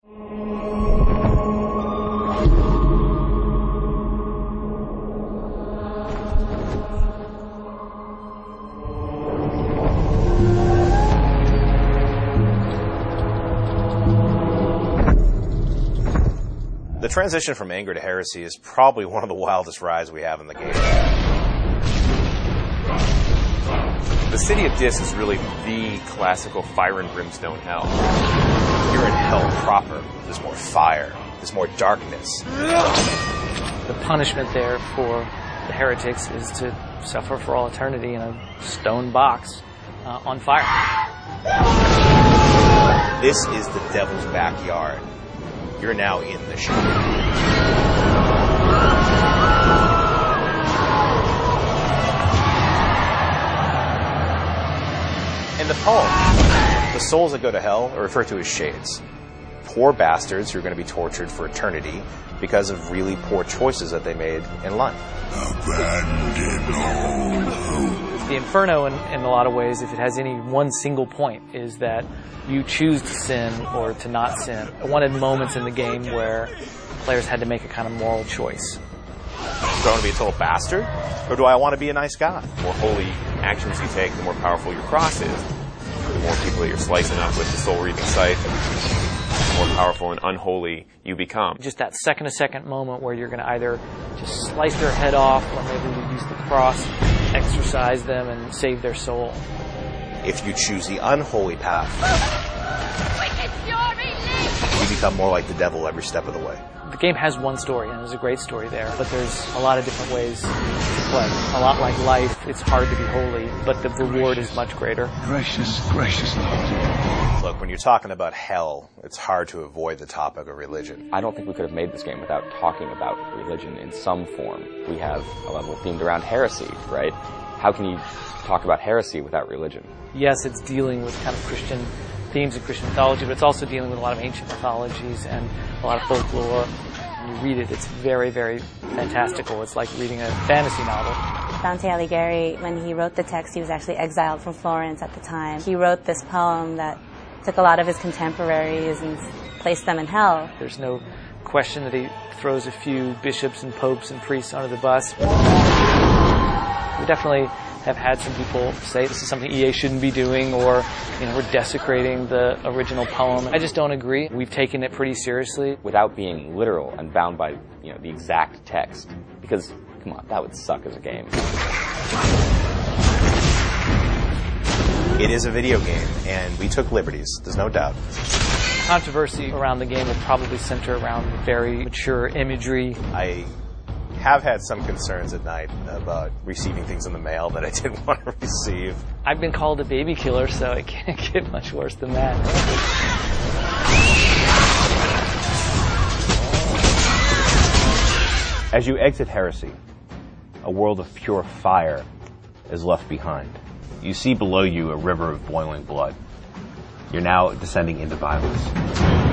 The transition from anger to heresy is probably one of the wildest rides we have in the game. The City of Dis is really the classical fire and brimstone hell. You're in hell proper. There's more fire. There's more darkness. The punishment there for the heretics is to suffer for all eternity in a stone box on fire. This is the devil's backyard. You're now in the show. In the poem, the souls that go to hell are referred to as shades. Poor bastards who are going to be tortured for eternity because of really poor choices that they made in life. Abandon all hope. The Inferno, in a lot of ways, if it has any one single point, is that you choose to sin or to not sin. I wanted moments in the game where players had to make a kind of moral choice. Do I want to be a total bastard? Or do I want to be a nice guy? The more holy actions you take, the more powerful your cross is. The more people that you're slicing up with the soul-reaping scythe, the more powerful and unholy you become. Just that second-to-second moment where you're going to either just slice their head off or maybe use the cross, exorcise them, and save their soul. If you choose the unholy path, you become more like the devil every step of the way. The game has one story, and there's a great story there, but there's a lot of different ways to play. A lot like life, it's hard to be holy, but the reward is much greater. Gracious, gracious Lord. Look, when you're talking about hell, it's hard to avoid the topic of religion. I don't think we could have made this game without talking about religion in some form. We have a level themed around heresy, right? How can you talk about heresy without religion? Yes, it's dealing with kind of Christian themes and Christian mythology, but it's also dealing with a lot of ancient mythologies and a lot of folklore. When you read it, it's very, very fantastical. It's like reading a fantasy novel. Dante Alighieri, when he wrote the text, he was actually exiled from Florence at the time. He wrote this poem that took a lot of his contemporaries and placed them in hell. There's no question that he throws a few bishops and popes and priests under the bus. We definitely have had some people say this is something EA shouldn't be doing, or we're desecrating the original poem. I just don't agree. We've taken it pretty seriously. Without being literal and bound by the exact text, because come on, that would suck as a game. It is a video game, and we took liberties, there's no doubt. Controversy around the game will probably center around very mature imagery. I have had some concerns at night about receiving things in the mail that I didn't want to receive. I've been called a baby killer, so it can't get much worse than that. As you exit heresy, a world of pure fire is left behind. You see below you a river of boiling blood. You're now descending into violence.